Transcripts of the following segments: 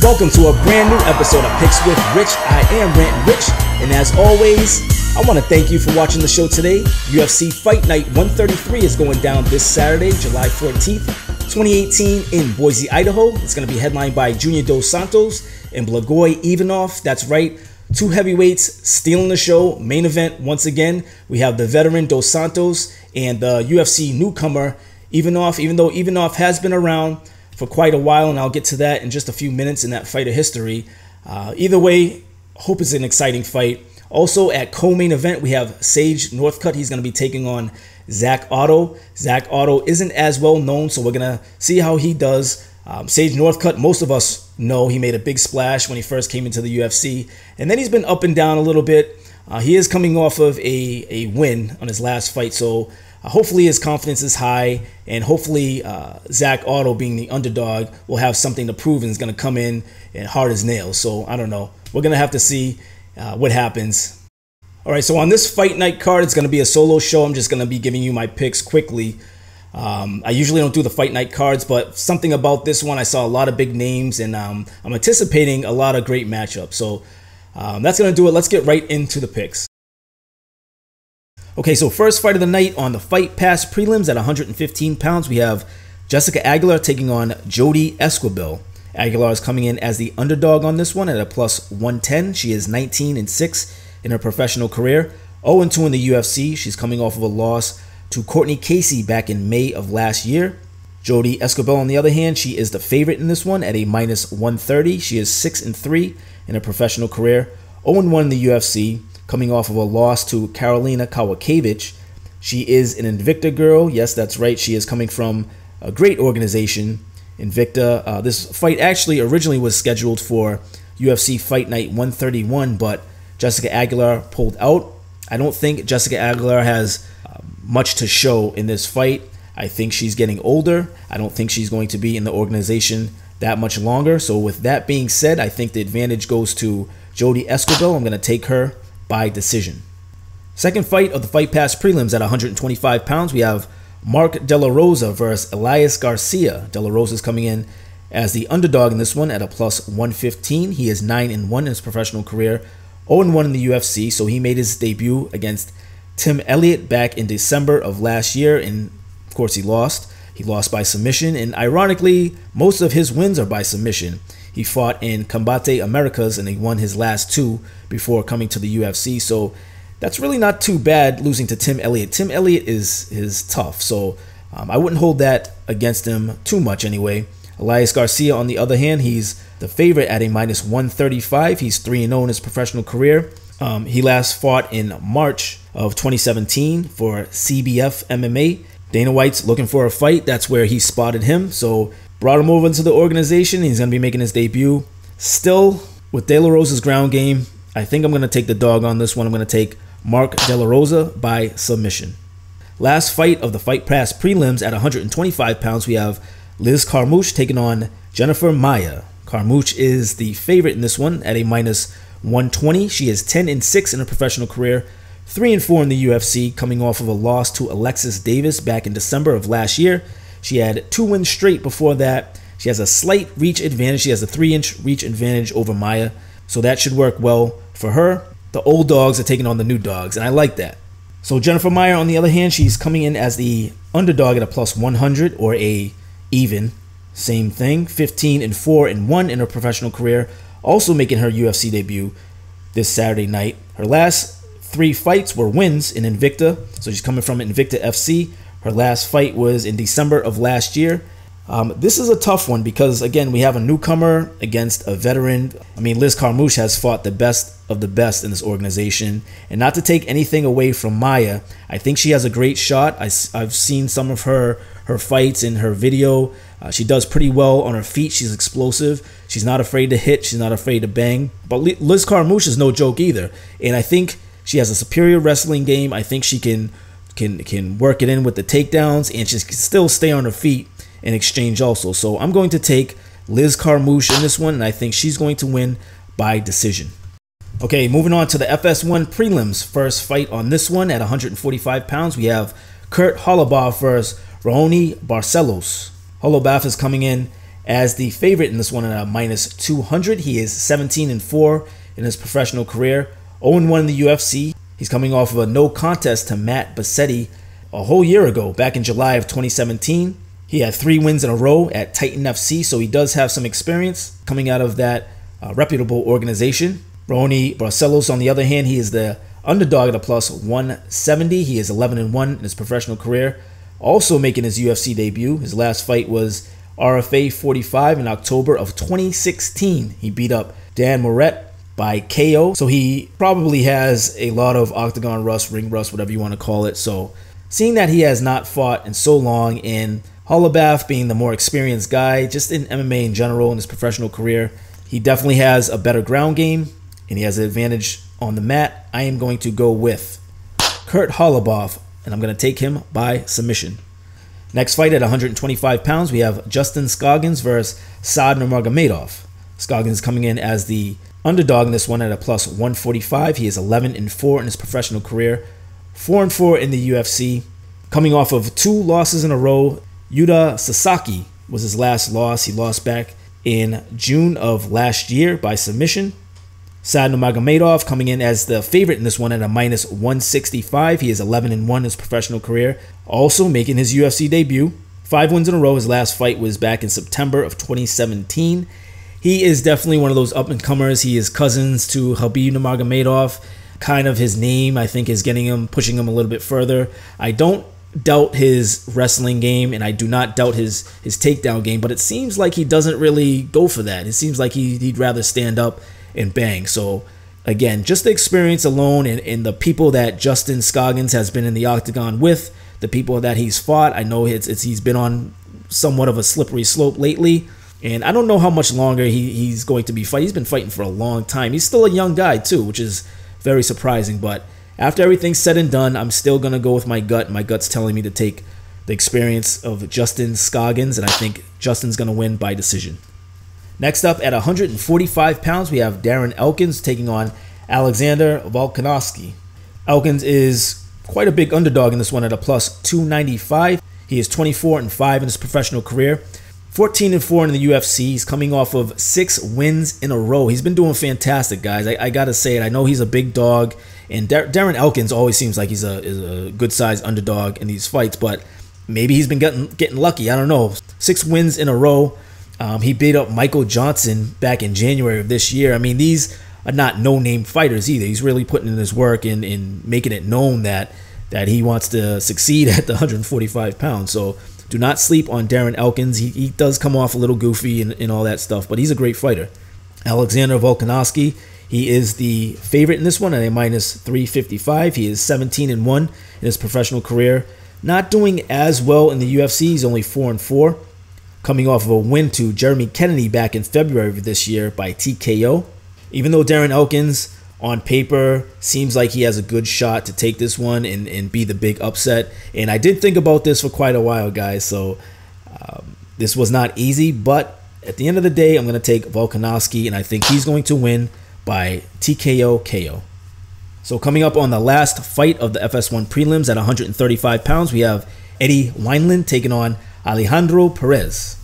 Welcome to a brand new episode of Picks with Rich. I am Rant'N Rich, and as always, I want to thank you for watching the show today. UFC Fight Night 133 is going down this Saturday, July 14th, 2018 in Boise, Idaho. It's going to be headlined by Junior Dos Santos and Blagoy Ivanov. That's right, two heavyweights stealing the show. Main event, once again, we have the veteran Dos Santos and the UFC newcomer Ivanov, even though Ivanov has been around for quite a while, and I'll get to that in just a few minutes in that fight of history. Either way, hope it's an exciting fight. Also at co-main event, we have Sage Northcutt. He's going to be taking on Zach Otto. Zach Otto isn't as well known, so we're going to see how he does. Sage Northcutt, most of us know he made a big splash when he first came into the UFC, and then he's been up and down a little bit. He is coming off of a win on his last fight, so hopefully his confidence is high, and hopefully Zach Otto, being the underdog, will have something to prove and is going to come in and hard as nails. So I don't know. We're going to have to see what happens. All right, so on this fight night card, it's going to be a solo show. I'm just going to be giving you my picks quickly. I usually don't do the fight night cards, but something about this one, I saw a lot of big names, and I'm anticipating a lot of great matchups. So that's going to do it. Let's get right into the picks. Okay, so first fight of the night on the Fight Pass prelims at 115 pounds, we have Jessica Aguilar taking on Jody Esquibel. Aguilar is coming in as the underdog on this one at a plus 110. She is 19-6 in her professional career, 0-2 in the UFC. She's coming off of a loss to Courtney Casey back in May of last year. Jody Esquibel, on the other hand, she is the favorite in this one at a minus 130. She is 6-3 in her professional career, 0-1 in the UFC. Coming off of a loss to Karolina Kowalkiewicz. She is an Invicta girl. Yes, that's right. She is coming from a great organization, Invicta. This fight actually originally was scheduled for UFC Fight Night 131, but Jessica Aguilar pulled out. I don't think Jessica Aguilar has much to show in this fight. I think she's getting older. I don't think she's going to be in the organization that much longer. So with that being said, I think the advantage goes to Jody Esquibel. I'm going to take her by decision. Second fight of the Fight Pass prelims at 125 pounds, we have Mark De La Rosa versus Elias Garcia. De La Rosa is coming in as the underdog in this one at a plus 115. He is 9-1 in his professional career, 0-1 in the UFC, so he made his debut against Tim Elliott back in December of last year, and of course he lost. He lost by submission, and ironically, most of his wins are by submission. He fought in Combate Americas, and he won his last two before coming to the UFC. So that's really not too bad losing to Tim Elliott. Tim Elliott is tough, so I wouldn't hold that against him too much anyway. Elias Garcia, on the other hand, he's the favorite at a minus 135. He's 3-0 in his professional career. He last fought in March of 2017 for CBF MMA. Dana White's looking for a fight. That's where he spotted him. So brought him over into the organization. He's going to be making his debut. Still, with De La Rosa's ground game, I think I'm going to take the dog on this one. I'm going to take Mark De La Rosa by submission. Last fight of the Fight Pass prelims at 125 pounds, we have Liz Carmouche taking on Jennifer Maia. Carmouche is the favorite in this one at a minus 120. She is 10-6 in her professional career, 3-4 in the UFC, coming off of a loss to Alexis Davis back in December of last year. She had 2 wins straight before that. She has a slight reach advantage. She has a 3-inch reach advantage over Maia. So that should work well for her. The old dogs are taking on the new dogs, and I like that. So Jennifer Maia, on the other hand, she's coming in as the underdog at a plus 100 or a even. Same thing, 15-4-1 in her professional career. Also making her UFC debut this Saturday night. Her last 3 fights were wins in Invicta. So she's coming from Invicta FC. Her last fight was in December of last year. This is a tough one because, again, we have a newcomer against a veteran. I mean, Liz Carmouche has fought the best of the best in this organization. And not to take anything away from Maia, I think she has a great shot. I've seen some of her fights in her video. She does pretty well on her feet. She's explosive. She's not afraid to hit. She's not afraid to bang. But Liz Carmouche is no joke either. And I think she has a superior wrestling game. I think she can work it in with the takedowns, and she can still stay on her feet and exchange also. So I'm going to take Liz Carmouche in this one, and I think she's going to win by decision. Okay, moving on to the FS1 prelims. First fight on this one at 145 pounds, we have Kurt Holub versus Roni Barcelos. Holub is coming in as the favorite in this one at a -200. He is 17-4 in his professional career, 0-1 in the UFC. He's coming off of a no contest to Matt Bassetti a whole year ago, back in July of 2017. He had 3 wins in a row at Titan FC, so he does have some experience coming out of that reputable organization. Roni Barcelos, on the other hand, he is the underdog at a +170. He is 11-1 in his professional career, also making his UFC debut. His last fight was RFA 45 in October of 2016. He beat up Dan Moret by KO, so he probably has a lot of octagon rust, ring rust, whatever you want to call it. So seeing that he has not fought in so long, and Holub being the more experienced guy, just in MMA in general in his professional career, he definitely has a better ground game, and he has an advantage on the mat. I am going to go with Kurt Holub, and I'm going to take him by submission. Next fight at 125 pounds, we have Justin Scoggins versus Saad Nurmagomedov. Scoggins coming in as the underdog in this one at a +145. He is 11-4 in his professional career, 4-4 in the UFC. Coming off of 2 losses in a row, Yuta Sasaki was his last loss. He lost back in June of last year by submission. Saad Nurmagomedov coming in as the favorite in this one at a -165. He is 11-1 in his professional career, also making his UFC debut. 5 wins in a row. His last fight was back in September of 2017. He is definitely one of those up-and-comers. He is cousins to Khabib Nurmagomedov. Kind of his name, I think, is pushing him a little bit further. I don't doubt his wrestling game, and I do not doubt his takedown game, but it seems like he doesn't really go for that. It seems like he'd rather stand up and bang. So again, just the experience alone, and the people that Justin Scoggins has been in the octagon with, the people that he's fought. I know he's been on somewhat of a slippery slope lately, and I don't know how much longer he's going to be fighting. He's been fighting for a long time. He's still a young guy too, which is very surprising. But after everything's said and done, I'm still going to go with my gut. My gut's telling me to take the experience of Justin Scoggins, and I think Justin's going to win by decision. Next up, at 145 pounds, we have Darren Elkins taking on Alexander Volkanovski. Elkins is quite a big underdog in this one at a +295. He is 24-5 in his professional career, 14-4 in the UFC. He's coming off of 6 wins in a row. He's been doing fantastic, guys. I got to say it. I know he's a big dog, and Darren Elkins always seems like he's a good-sized underdog in these fights, but maybe he's been getting lucky. I don't know. 6 wins in a row. He beat up Michael Johnson back in January of this year. I mean, these are not no-name fighters either. He's really putting in his work and making it known that he wants to succeed at the 145 pounds. So do not sleep on Darren Elkins. He does come off a little goofy and all that stuff, but he's a great fighter. Alexander Volkanovski, he is the favorite in this one at a -355. He is 17-1 in his professional career. Not doing as well in the UFC. He's only 4-4. Coming off of a win to Jeremy Kennedy back in February of this year by TKO. Even though Darren Elkins, on paper, seems like he has a good shot to take this one and be the big upset. And I did think about this for quite a while, guys. So this was not easy. But at the end of the day, I'm going to take Volkanovski, and I think he's going to win by TKO KO. So coming up on the last fight of the FS1 prelims at 135 pounds, we have Eddie Wineland taking on Alejandro Perez.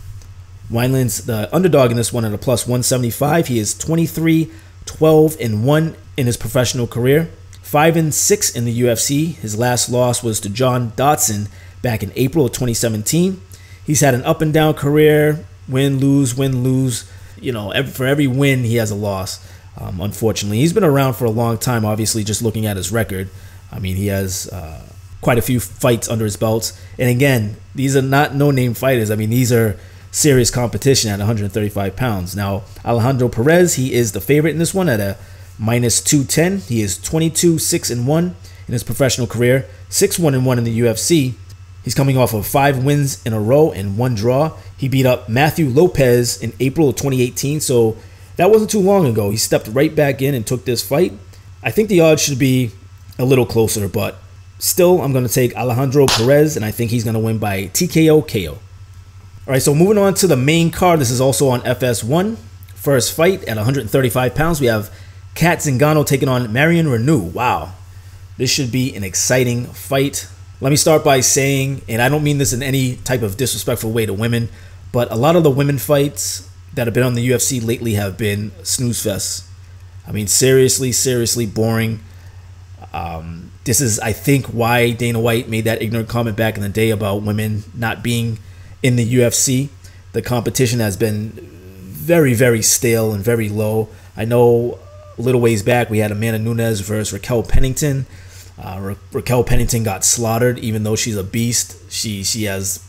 Wineland's the underdog in this one at a +175. He is 23-12-1 in his professional career, 5-6 in the UFC. His last loss was to John Dodson back in April of 2017. He's had an up and down career, win, lose, win, lose. You know, for every win, he has a loss. Unfortunately, he's been around for a long time. Obviously, just looking at his record, I mean, he has quite a few fights under his belts. And again, these are not no-name fighters. I mean, these are serious competition at 135 pounds. Now, Alejandro Perez, he is the favorite in this one at a -210. He is 22-6-1 in his professional career, 6-1-1 in the UFC. He's coming off of 5 wins in a row and 1 draw. He beat up Matthew Lopez in April of 2018, so that wasn't too long ago. He stepped right back in and took this fight. I think the odds should be a little closer, but still, I'm going to take Alejandro Perez, and I think he's going to win by TKO KO. All right, so moving on to the main card. This is also on FS1. First fight at 135 pounds, we have Kat Zingano taking on Marion Reneau. Wow, this should be an exciting fight. Let me start by saying, and I don't mean this in any type of disrespectful way to women, But a lot of the women fights that have been on the UFC lately have been snooze fests. I mean, seriously, seriously boring. This is, I think, why Dana White made that ignorant comment back in the day about women not being in the UFC. The competition has been very, very stale and very low. I know a little ways back we had Amanda Nunes versus Raquel Pennington. Raquel Pennington got slaughtered, even though she's a beast. She has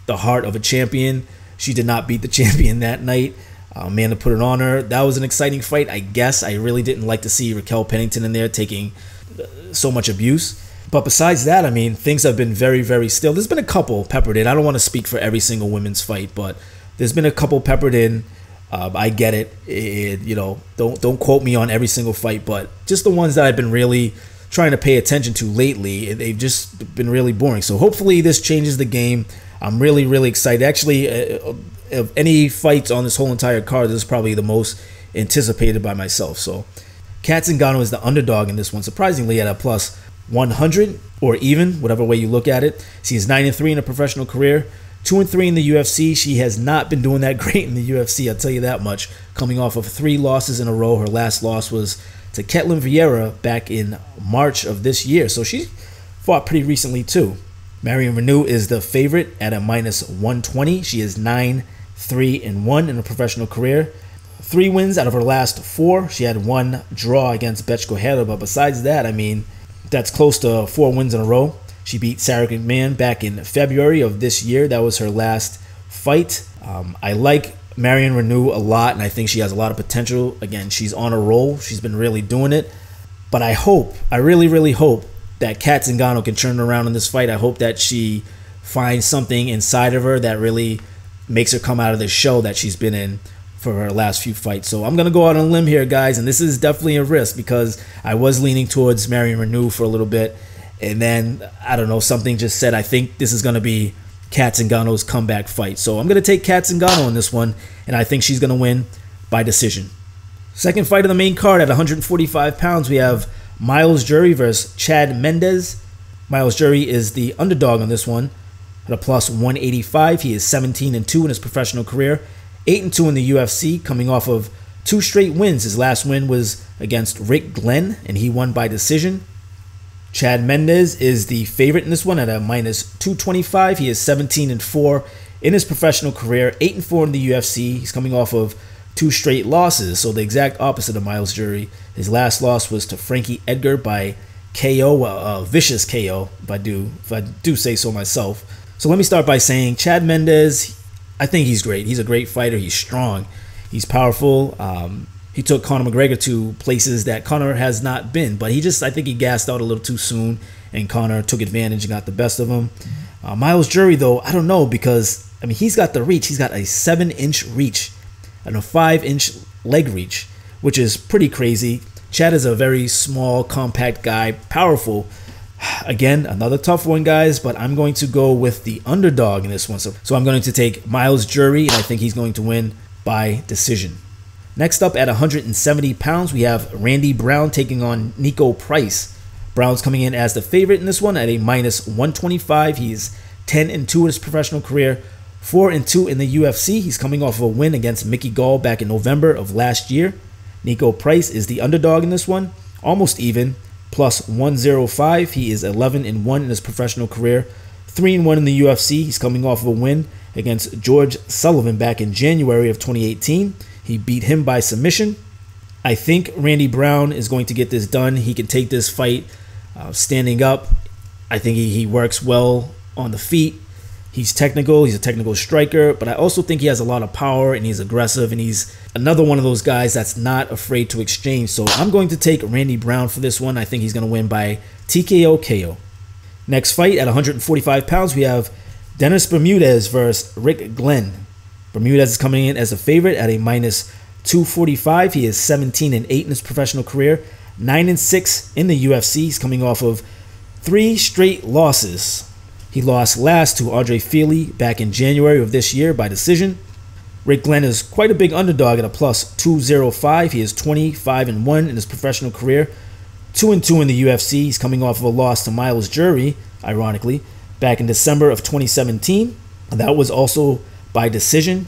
the heart of a champion. She did not beat the champion that night. Amanda put it on her. That was an exciting fight, I guess. I really didn't like to see Raquel Pennington in there taking so much abuse. But besides that, I mean, things have been very, very still. There's been a couple peppered in. I don't want to speak for every single women's fight, but there's been a couple peppered in. I get it. You know, don't quote me on every single fight, but just the ones that I've been really trying to pay attention to lately, they've just been really boring. So hopefully this changes the game. I'm really, really excited. Actually, of any fights on this whole entire card, this is probably the most anticipated by myself. So Kat Zingano is the underdog in this one, surprisingly at a plus 100 or even, whatever way you look at it. She is 9-3 in a professional career, 2-3 in the UFC. She has not been doing that great in the UFC, I'll tell you that much. Coming off of 3 losses in a row. Her last loss was to Ketlin Vieira back in March of this year. So she fought pretty recently too. Marion Reneau is the favorite at a minus 120. She is 9-3-1 in a professional career. 3 wins out of her last 4. She had 1 draw against Betchko Herrera, but besides that, I mean, that's close to 4 wins in a row. She beat Sarah McMahon back in February of this year. That was her last fight. I like Marion Reneau a lot, and I think she has a lot of potential. Again, she's on a roll. She's been really doing it. But I really, really hope that Kat Zingano can turn around in this fight. I hope that she finds something inside of her that really makes her come out of this show that she's been in for her last few fights. So I'm going to go out on a limb here, guys, and this is definitely a risk because I was leaning towards Marion Reneau for a little bit, and then, I don't know, something just said I think this is going to be Kat Zingano's comeback fight. So I'm going to take Kat Zingano in this one, and I think she's going to win by decision. Second fight of the main card at 145 pounds, we have Myles Jury versus Chad Mendes. Myles Jury is the underdog on this one at a plus 185. He is 17-2 in his professional career, 8-2 in the UFC, coming off of 2 straight wins. His last win was against Rick Glenn, and he won by decision. Chad Mendes is the favorite in this one at a minus 225. He is 17-4 in his professional career, 8-4 in the UFC. He's coming off of 2 straight losses, so the exact opposite of Myles Jury. His last loss was to Frankie Edgar by KO, a vicious KO, if I do say so myself. So let me start by saying Chad Mendes, I think he's great. He's a great fighter. He's strong. He's powerful. He took Conor McGregor to places that Conor has not been, but I think he gassed out a little too soon, and Conor took advantage and got the best of him. Myles Jury, though, I don't know, because, I mean, he's got the reach. He's got a 7-inch reach and a 5-inch leg reach, which is pretty crazy. Chad is a very small, compact guy, powerful. Again, another tough one, guys, but I'm going to go with the underdog in this one. So I'm going to take Myles Jury, and I think he's going to win by decision. Next up at 170 pounds, we have Randy Brown taking on Nico Price. Brown's coming in as the favorite in this one at a minus 125. He's 10-2 in his professional career, 4-2 in the UFC. He's coming off of a win against Mickey Gall back in November of last year. Nico Price is the underdog in this one, almost even, plus 105. He is 11-1 in his professional career, 3-1 in the UFC. He's coming off of a win against George Sullivan back in January of 2018. He beat him by submission. I think Randy Brown is going to get this done. He can take this fight standing up. I think he works well on the feet. He's technical. He's a technical striker, but I also think he has a lot of power, and he's aggressive, and he's another one of those guys that's not afraid to exchange. So I'm going to take Randy Brown for this one. I think he's going to win by TKO KO. Next fight at 145 pounds, we have Dennis Bermudez versus Rick Glenn. Bermudez is coming in as a favorite at a minus 245. He is 17-8 in his professional career, 9-6 in the UFC. He's coming off of 3 straight losses. He lost last to Andre Fili back in January of this year by decision. Rick Glenn is quite a big underdog at a plus 205. He is 25-1 in his professional career, 2-2 in the UFC. He's coming off of a loss to Myles Jury, ironically, back in December of 2017. That was also by decision.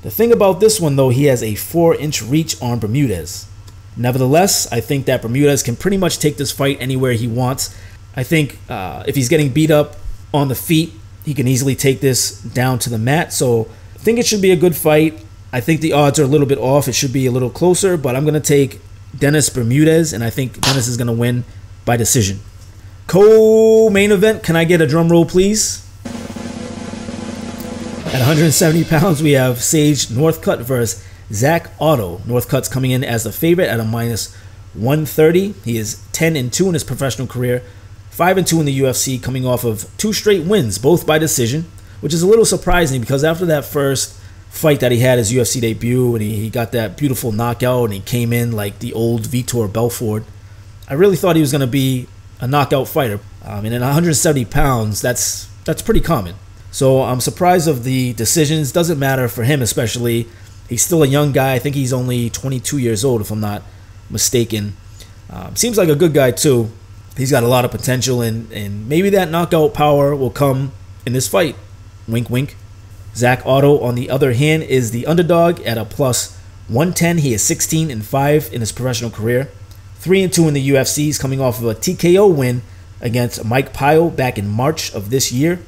The thing about this one, though, he has a 4-inch reach on Bermudez. Nevertheless, I think that Bermudez can pretty much take this fight anywhere he wants. I think if he's getting beat up on the feet, he can easily take this down to the mat. So I think it should be a good fight. I think the odds are a little bit off. It should be a little closer, but I'm going to take Dennis Bermudez, and I think Dennis is going to win by decision. Co-main event, can I get a drum roll, please? At 170 pounds, we have Sage Northcutt versus Zach Otto. Northcutt's coming in as the favorite at a -130. He is 10-2 in his professional career, 5-2 in the UFC, coming off of 2 straight wins, both by decision, which is a little surprising because after that first fight that he had his UFC debut and he got that beautiful knockout and he came in like the old Vitor Belfort, I really thought he was going to be a knockout fighter. And at 170 pounds, that's pretty common. So I'm surprised of the decisions. Doesn't matter for him especially. He's still a young guy. I think he's only 22 years old if I'm not mistaken. Seems like a good guy too. He's got a lot of potential and maybe that knockout power will come in this fight. Wink, wink. Zach Otto, on the other hand, is the underdog at a +110. He is 16-5 in his professional career. 3-2 in the UFC. He's coming off of a TKO win against Mike Pyle back in March of this year.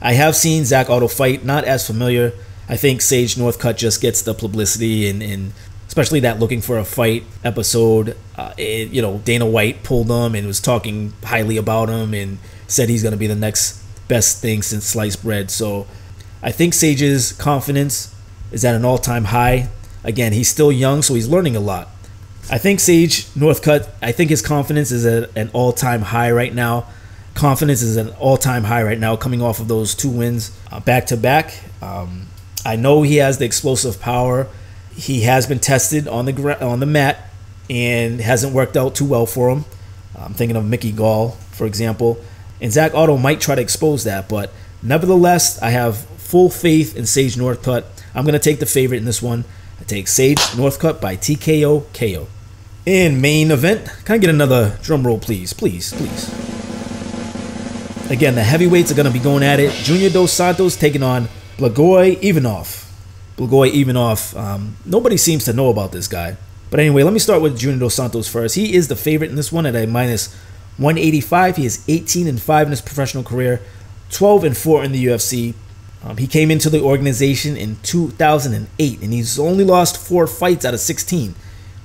I have seen Zach Otto fight, not as familiar. I think Sage Northcutt just gets the publicity and especially that looking for a fight episode. Dana White pulled him and was talking highly about him and said he's going to be the next best thing since sliced bread. So I think Sage's confidence is at an all-time high. Again, he's still young, so he's learning a lot. I think Sage Northcutt, I think his confidence is at an all-time high right now. Confidence is at an all-time high right now, coming off of those 2 wins back-to-back. I know he has the explosive power. He has been tested on the mat and hasn't worked out too well for him. I'm thinking of Mickey Gall, for example. And Zach Otto might try to expose that, but nevertheless, I have full faith in Sage Northcutt. I'm going to take the favorite in this one. I take Sage Northcutt by TKO KO. In main event, can I get another drum roll, please? Please, please. Again, the heavyweights are going to be going at it. Junior Dos Santos taking on Blagoy Ivanov. Blagoy Ivanov, nobody seems to know about this guy. But anyway, let me start with Junior Dos Santos first. He is the favorite in this one at a -185. He is 18-5 in his professional career, 12-4 in the UFC. He came into the organization in 2008, and he's only lost 4 fights out of 16,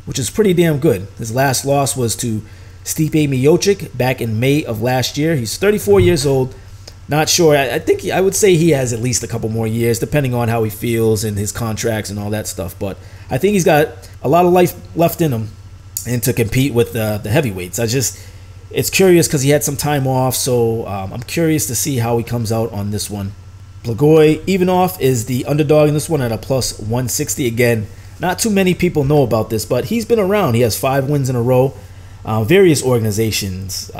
which is pretty damn good. His last loss was to Stipe Miocic back in May of last year. He's 34 years old. Not sure. I would say he has at least a couple more years, depending on how he feels and his contracts and all that stuff. But I think he's got a lot of life left in him, and to compete with the heavyweights. It's curious because he had some time off, so I'm curious to see how he comes out on this one. Blagoy Ivanov is the underdog in this one at a +160. Again, not too many people know about this, but he's been around. He has 5 wins in a row. Various organizations,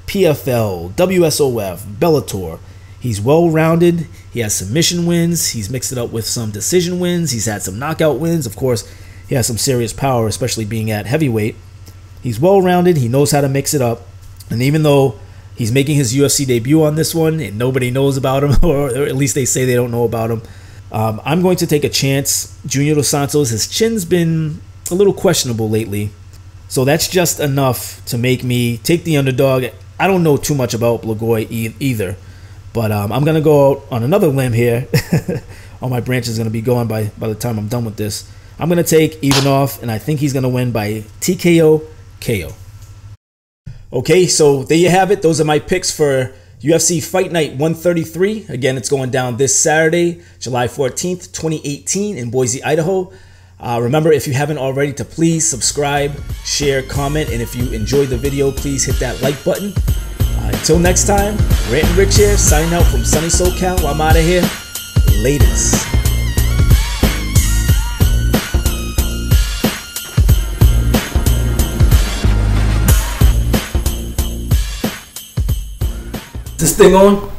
PFL, WSOF, Bellator. He's well-rounded. He has submission wins. He's mixed it up with some decision wins. He's had some knockout wins. Of course, he has some serious power, especially being at heavyweight. He's well-rounded. He knows how to mix it up. And even though he's making his UFC debut on this one and nobody knows about him, or at least they say they don't know about him, I'm going to take a chance. Junior Dos Santos, his chin's been a little questionable lately. So that's just enough to make me take the underdog. I don't know too much about Blagoy either, but I'm going to go out on another limb here. All my branches are going to be going by the time I'm done with this. I'm going to take Ivanov, and I think he's going to win by TKO KO. Okay, so there you have it. Those are my picks for UFC Fight Night 133. Again, it's going down this Saturday, July 14th, 2018 in Boise, Idaho. Remember, if you haven't already, to please subscribe, share, comment, and if you enjoyed the video, please hit that like button. Until next time, Rant'N Rich here, signing out from sunny SoCal. I'm out of here. Latest. Is this thing on?